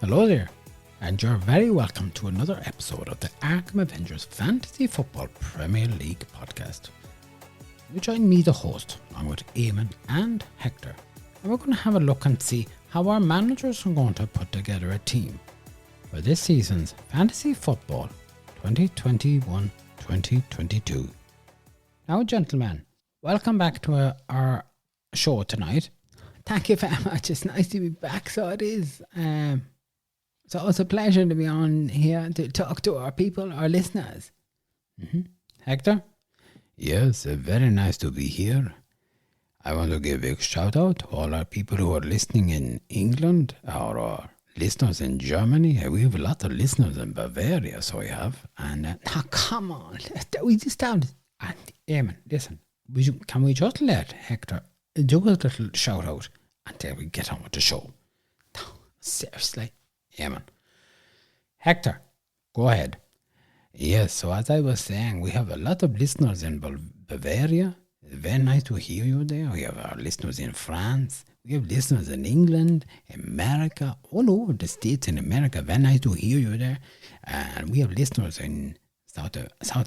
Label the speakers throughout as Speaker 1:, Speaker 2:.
Speaker 1: Hello there, and you're very welcome to another episode of the Arkham Avengers Fantasy Football Premier League podcast. You join me, the host, along with Eamon and Hector, and we're going to have a look and see how our managers are going to put together a team for this season's Fantasy Football 2021-2022. Now, gentlemen, welcome back to our show tonight. Thank you very much. It's nice to be back, so it is. So it's a pleasure to be on here to talk to our people, our listeners. Hector?
Speaker 2: Yes, very nice to be here. I want to give a big shout out to all our people who are listening in England, our listeners in Germany. We have a lot of listeners in Bavaria, so we have.
Speaker 1: And come on, we just started. And Eamon, listen, can we just let Hector do a little shout out until we get on with the show? Seriously.
Speaker 2: Eamon.
Speaker 1: Hector, go ahead.
Speaker 2: Yes, so as I was saying, we have a lot of listeners in Bavaria. It's very nice to hear you there. We have our listeners in France. We have listeners in England, America, all over the States in America. Very nice to hear you there. And we have listeners in South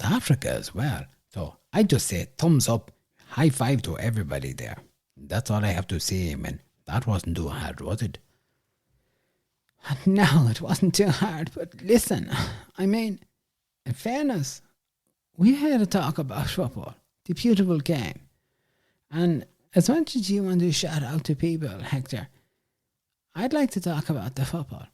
Speaker 2: Africa as well. So I just say thumbs up, high five to everybody there. That's all I have to say, man. That wasn't too hard, was it?
Speaker 1: No, it wasn't too hard, but listen, I mean, in fairness, we had to talk about football, the beautiful game. And as much as you want to shout out to people, Hector, I'd like to talk about the football.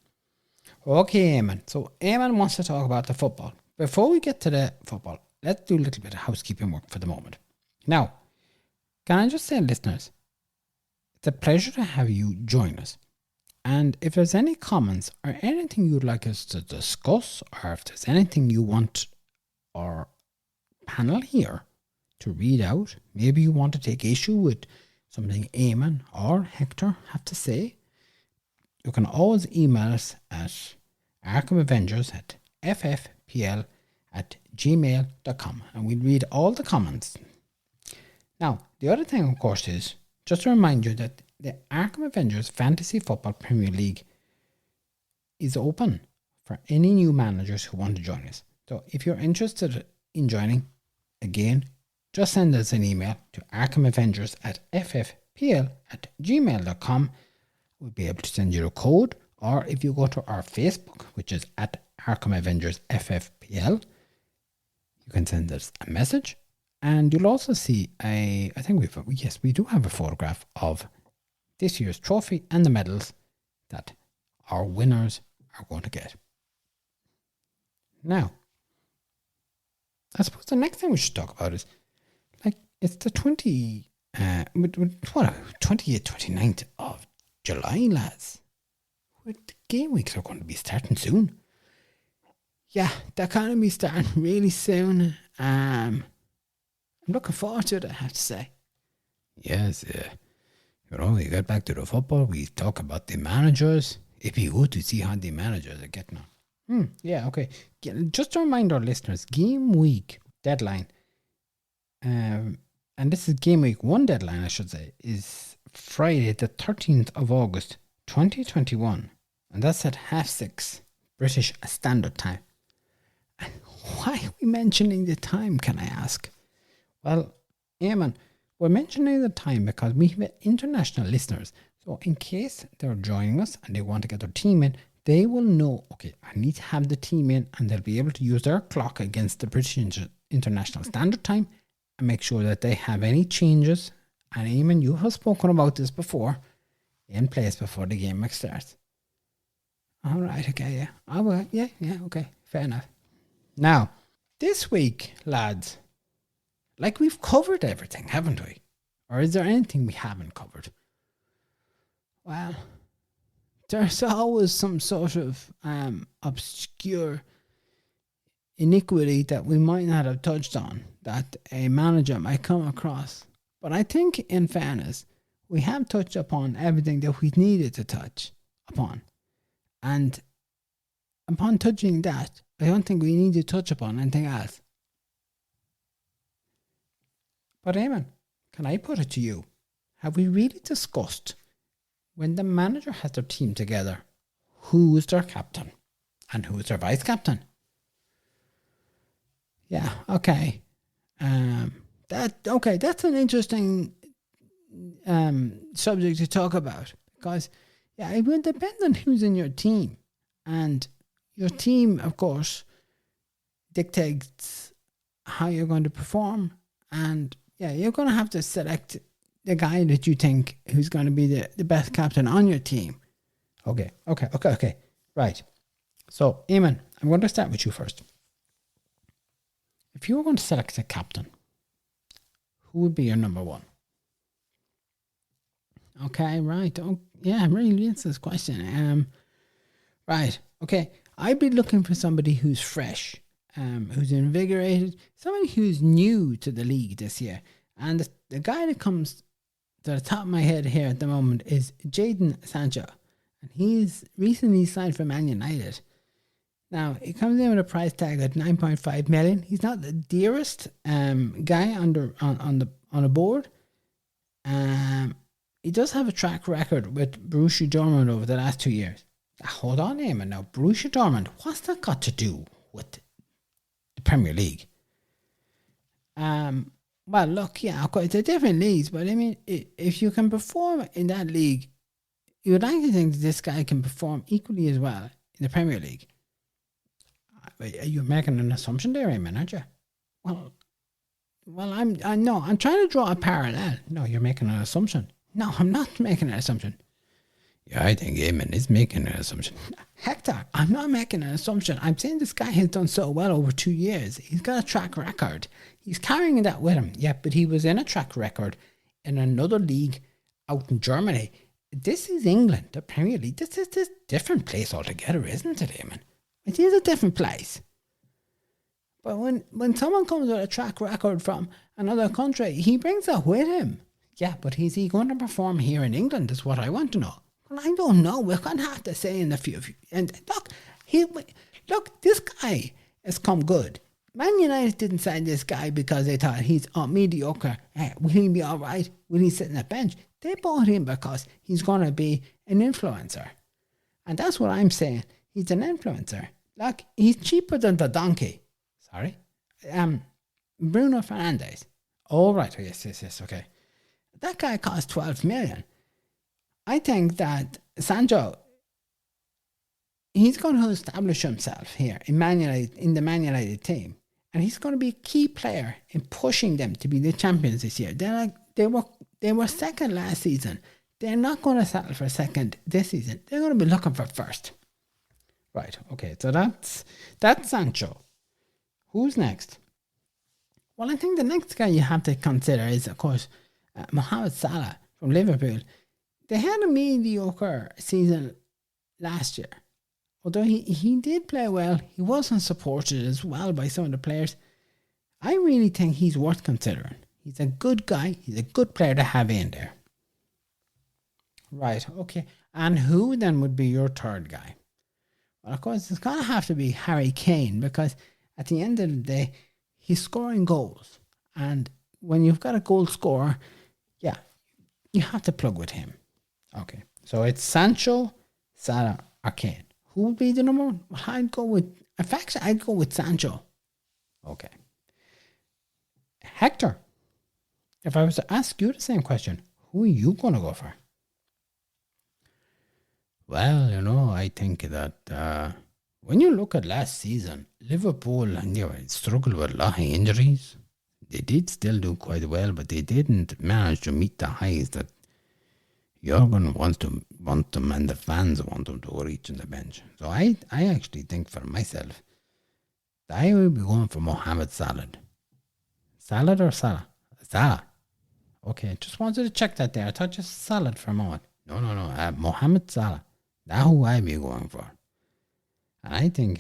Speaker 2: Okay, Eamon. So Eamon wants to talk about the football. Before we get to the football, let's do a little bit of housekeeping work for the moment. Now, can I just say, listeners, it's a pleasure to have you join us. And if there's any comments or anything you'd like us to discuss, or if there's anything you want our panel here to read out, maybe you want to take issue with something Eamon or Hector have to say, you can always email us at arkhamavengers@ffpl@gmail.com, and we'll read all the comments. Now, the other thing, of course, is just to remind you that the Arkham Avengers Fantasy Football Premier League is open for any new managers who want to join us. So if you're interested in joining, again, just send us an email to arkhamavengers@ffpl@gmail.com. We'll be able to send you a code, or if you go to our Facebook, which is at Arkham Avengers FFPL, you can send us a message, and you'll also see we do have a photograph of this year's trophy and the medals that our winners are going to get. Now, I suppose the next thing we should talk about is, it's the 28th, 29th of July, lads. The game weeks are going to be starting soon. Yeah, they're going to be starting really soon. I'm looking forward to it, I have to say. Yes, we get back to the football. We talk about the managers. It'd be good to see how the managers are getting on.
Speaker 1: Yeah, okay. Just to remind our listeners, game week deadline, and this is game week 1 deadline, I should say, is Friday the 13th of August 2021, and that's at 6:30 British Standard Time. And why are we mentioning the time, can I ask? Well, Eamon, we're mentioning the time because we have international listeners. So in case they're joining us and they want to get their team in, they will know, okay, I need to have the team in, and they'll be able to use their clock against the British International Standard Time and make sure that they have any changes. And Eamon, you have spoken about this before, in place before the game starts. All right, okay, yeah. I will, yeah, okay, fair enough. Now, this week, lads, we've covered everything, haven't we? Or is there anything we haven't covered? Well, there's always some sort of obscure iniquity that we might not have touched on that a manager might come across. But I think, in fairness, we have touched upon everything that we needed to touch upon. And upon touching that, I don't think we need to touch upon anything else. But Eamon, can I put it to you? Have we really discussed, when the manager has their team together,
Speaker 2: who's their captain and who's their vice captain. Yeah, okay. That's an interesting subject to talk about, because it will depend on who's in your team, and your team, of course, dictates how you're going to perform, and you're going to have to select the guy that you think who's going to be the best captain on your team. Okay. Right. So, Eamon, I'm going to start with you first. If you were going to select a captain, who would be your number one? Okay, right. Oh, yeah, really, it's this question. Right. Okay. I'd be looking for somebody who's fresh, who's invigorated, somebody who's new to the league this year. And the guy that comes to the top of my head here at the moment is Jadon Sancho. And he's recently signed for Man United. Now, he comes in with a price tag at 9.5 million. He's not the dearest guy on the board. He does have a track record with Borussia Dortmund over the last 2 years. Hold on, Eamon. Now, Borussia Dortmund, what's that got to do with the Premier League? Well, look, it's a different league, but I mean, if you can perform in that league, you would like to think that this guy can perform equally as well in the Premier League. You're making an assumption there, Eamon, aren't you? Well, I'm trying to draw a parallel. No, you're making an assumption. No, I'm not making an assumption. Yeah, I think Eamon is making an assumption. Hector, I'm not making an assumption. I'm saying this guy has done so well over 2 years. He's got a track record. He's carrying that with him. Yeah, but he was in a track record in another league out in Germany. This is England, the Premier League. This is a different place altogether, isn't it, Eamon? It is a different place. But when someone comes with a track record from another country, he brings that with him. Yeah, but is he going to perform here in England is what I want to know. Well, I don't know. We're going to have to say in the future. And look, this guy has come good. Man United didn't sign this guy because they thought he's mediocre. Will he be all right? Will he sit on the bench? They bought him because he's going to be an influencer. And that's what I'm saying. He's an influencer. Like, he's cheaper than the donkey. Sorry? Bruno Fernandes. Oh, right. Yes, okay. That guy cost 12 million. I think that Sancho, he's going to establish himself here in the Man United team. And he's going to be a key player in pushing them to be the champions this year. They were second last season. They're not going to settle for second this season. They're going to be looking for first. Right, okay, so that's Sancho. Who's next? Well, I think the next guy you have to consider is, of course, Mohamed Salah from Liverpool. They had a mediocre season last year. Although he did play well, he wasn't supported as well by some of the players. I really think he's worth considering. He's a good guy. He's a good player to have in there. Right, okay. And who then would be your third guy? Well, of course, it's going to have to be Harry Kane, because at the end of the day, he's scoring goals. And when you've got a goal scorer, you have to plug with him. Okay, so it's Sancho, Salah, or Kane. Who would be the number one? Well, I'd go with Sancho. Okay. Hector, if I was to ask you the same question, who are you going to go for? Well, I think that when you look at last season, Liverpool struggled with a lot of injuries. They did still do quite well, but they didn't manage to meet the highs that Jurgen want them and the fans want them to reach on the bench. So I actually think for myself that I will be going for Mohamed Salah. Salad or Salah? Salah. Okay, just wanted to check that there. I thought just salad for a moment. No. Mohamed Salah. That's who I be going for. And I think,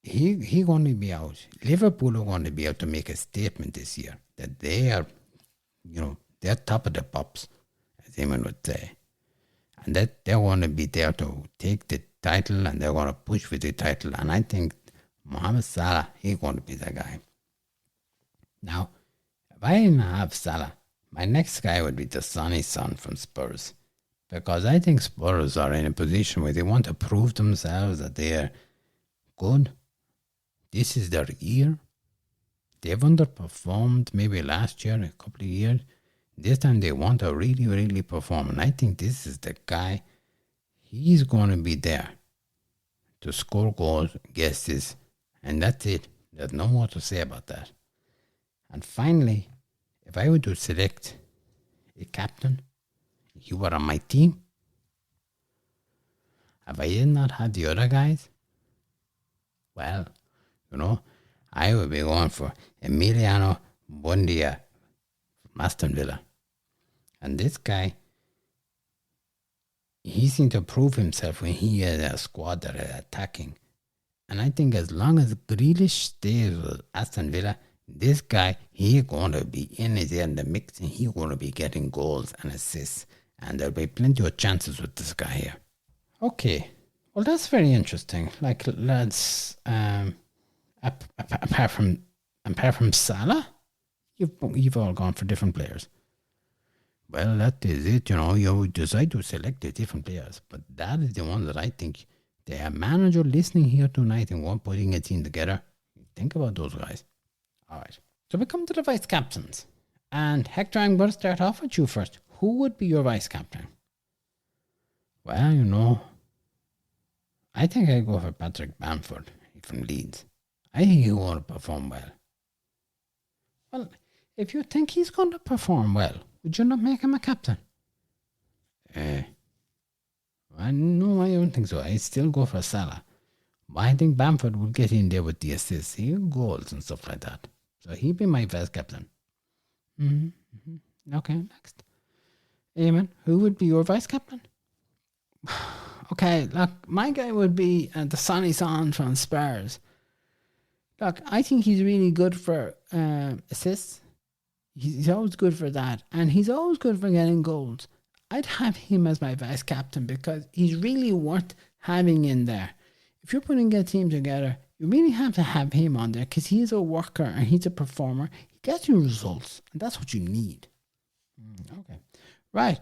Speaker 2: he going to be out. Liverpool are going to be able to make a statement this year that they are, they're top of the pops, as Eamon would say. And that they're going to be there to take the title, and they're going to push for the title. And I think Mohamed Salah, he's going to be the guy. Now, if I didn't have Salah, my next guy would be the Sonny son from Spurs.
Speaker 1: Because I think Spurs are in a position where they want to prove themselves that they are good. This is their year. They've underperformed maybe last year, a couple of years. This time they want to really, really perform. And I think this is the guy. He's going to be there to score goals, get this. And that's it. There's no more to say about that. And finally, if I were to select a captain, you were on my team. If I did not have the other guys, well, I would be going for Emiliano Buendia from Aston Villa. And this guy, he seemed to prove himself when he had a squad that is attacking. And I think as long as Grealish stays with Aston Villa, this guy, he's going to be in the mix and he's going to be getting goals and assists. And there'll be plenty of chances with this guy here. Okay. Well, that's very interesting. Like, lads, apart from Salah, you've all gone for different players. Well, that is it. You decide to select the different players, but that is the one that I think the manager listening here tonight and one putting a team together. Think about those guys. All right. So we come to the vice captains, and Hector, I'm going to start off with you first. Who would be your vice captain? Well, I think I'd go for Patrick Bamford from Leeds. I think he'll want to perform well. Well, if you think he's going to perform well, would you not make him a captain? No, I don't think so. I still go for Salah. But I think Bamford will get in there with the assists, goals and stuff like that. So he'll be my vice captain. Okay, next. Eamon, who would be your vice captain? Okay, look, my guy would be the Sonny Son from Spurs. Look, I think he's really good for assists. He's always good for that. And he's always good for getting goals. I'd have him as my vice captain because he's really worth having in there. If you're putting a team together, you really have to have him on there because he's a worker and he's a performer. He gets you results, and that's what you need. Okay. Right.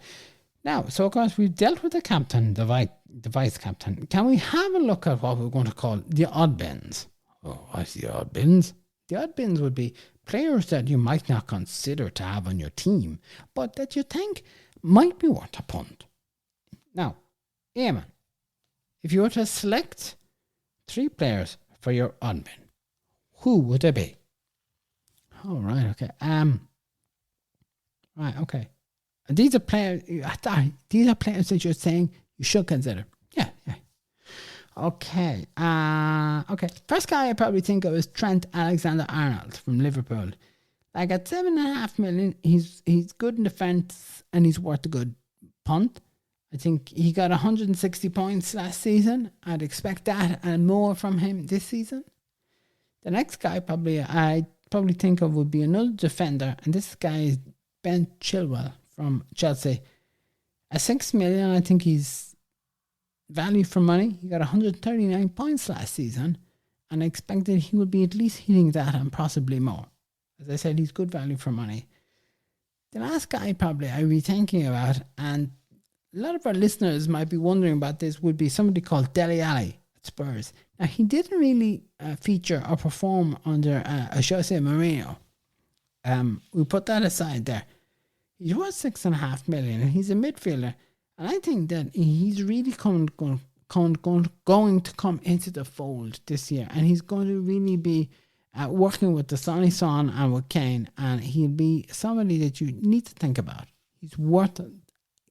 Speaker 1: Now, so of course, we've dealt with the captain, the vice captain. Can we have a look at what we're going to call the Oddbins? Oh, what's the Oddbins? The Oddbins would be players that you might not consider to have on your team, but that you think might be worth a punt. Now, Eamon, if you were to select 3 players for your Oddbin, who would they be? All right, okay. Right, okay. These are players that you're saying you should consider. Yeah. Okay. Okay. First guy I probably think of is Trent Alexander-Arnold from Liverpool. Like at 7.5 million, he's good in defence and he's worth a good punt. I think he got 160 points last season. I'd expect that and more from him this season. The next guy I probably think of would be another defender, and this guy is Ben Chilwell from Chelsea. At 6 million, I think he's value for money. He got 139 points last season, and I expected he would be at least hitting that and possibly more. As I said, he's good value for money. The last guy probably I'd be thinking about, and a lot of our listeners might be wondering about this, would be somebody called Dele Alli at Spurs. Now, he didn't really feature or perform under Jose Mourinho. We put that aside there. He's worth 6.5 million, and he's a midfielder. And I think that he's really going to come into the fold this year, and he's going to really be working with the Sonny Son and with Kane, and he'll be somebody that you need to think about. He's worth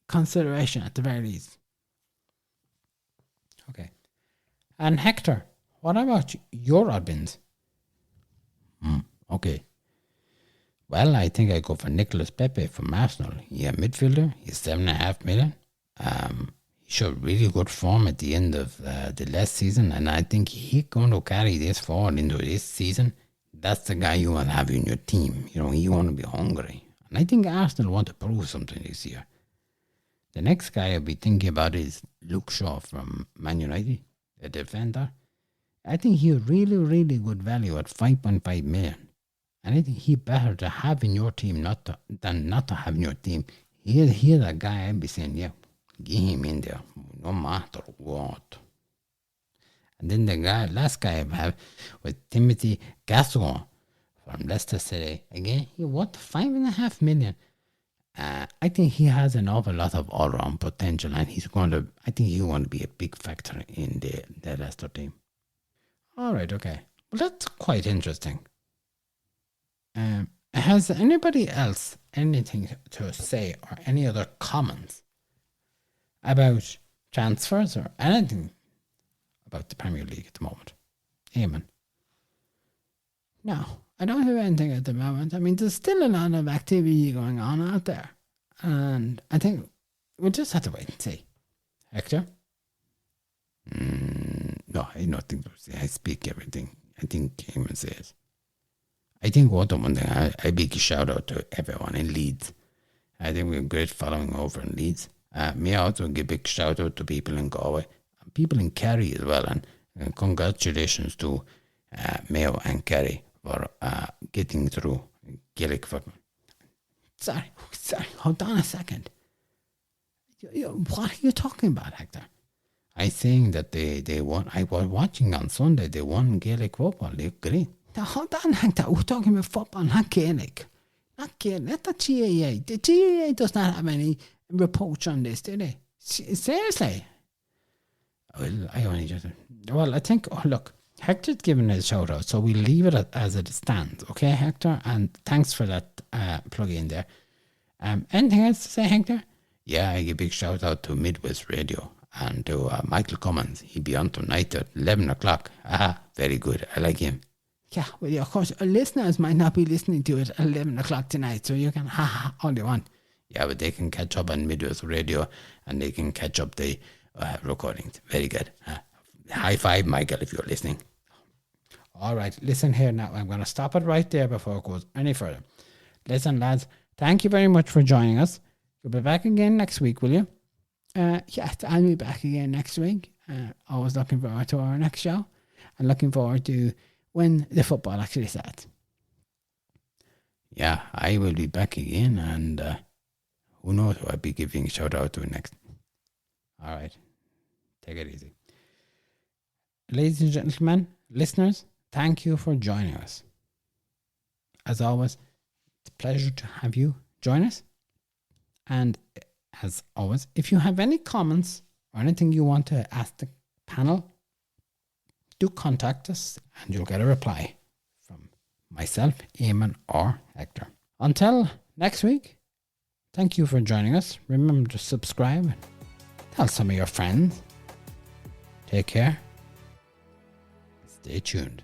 Speaker 1: consideration at the very least. Okay. And Hector, what about your Oddbins? Okay. Well, I think I go for Nicolas Pepe from Arsenal. He's a midfielder. He's 7.5 million. He showed really good form at the end of the last season, and I think he's going to carry this forward into this season. That's the guy you want to have in your team. You want to be hungry. And I think Arsenal want to prove something this year. The next guy I'll be thinking about is Luke Shaw from Man United, a defender. I think he's really, really good value at 5.5 million. And I think he's better to have in your team than not to have in your team. He's a guy I'd be saying, yeah,
Speaker 2: Get him in there, no matter what. And then the last guy I have was Timothy Gaston from Leicester City. Again, he won 5.5 million. I think he has an awful lot of all-round potential, and I think he's going to be a big factor in the Leicester team. All right, okay. Well, that's quite interesting. Has anybody else anything to say or any other comments about transfers or anything about the Premier League at the moment? Eamon? No, I don't have anything at the moment. I mean, there's still a lot of activity going on out there. And I think we'll just have to wait and see. Hector? No, I have nothing to say. I speak everything. I think Eamon says. I think one thing, a big shout out to everyone in Leeds. I think we have great following over in Leeds. May I also give a big shout out to people in Galway, people in Kerry as well, and congratulations to Mayo and Kerry for getting through Gaelic football. Sorry, hold on a second. What are you talking about, Hector? I'm saying that they won. I was watching on Sunday. They won Gaelic football. They great. Now, hold on, Hector. We're talking about football, not Gaelic. Not Gaelic. Not the GAA. The GAA does not have any reports on this, do they? Seriously? Well, I think, look, Hector's given a shout out, so we'll leave it as it stands, okay, Hector? And thanks for that plug in there. Anything else to say, Hector? Yeah, I give a big shout out to Midwest Radio and to Michael Cummins. He'll be on tonight at 11 o'clock. Very good. I like him. Yeah, well, of course, our listeners might not be listening to it at 11 o'clock tonight, so you can all you want. Yeah, but they can catch up on Midwest Radio and they can catch up the recordings. Very good. High five, Michael, if you're listening. All right, listen here now. I'm going to stop it right there before it goes any further. Listen, lads, thank you very much for joining us. You'll be back again next week, will you? Yes, I'll be back again next week. Always looking forward to our next show and looking forward to when the football actually starts. Yeah, I will be back again, and who knows who I'll be giving a shout out to next. All right, take it easy. Ladies and gentlemen, listeners, thank you for joining us. As always, it's a pleasure to have you join us. And as always, if you have any comments or anything you want to ask the panel, do contact us and you'll get a reply from myself, Eamon, or Hector. Until next week, thank you for joining us. Remember to subscribe and tell some of your friends. Take care. Stay tuned.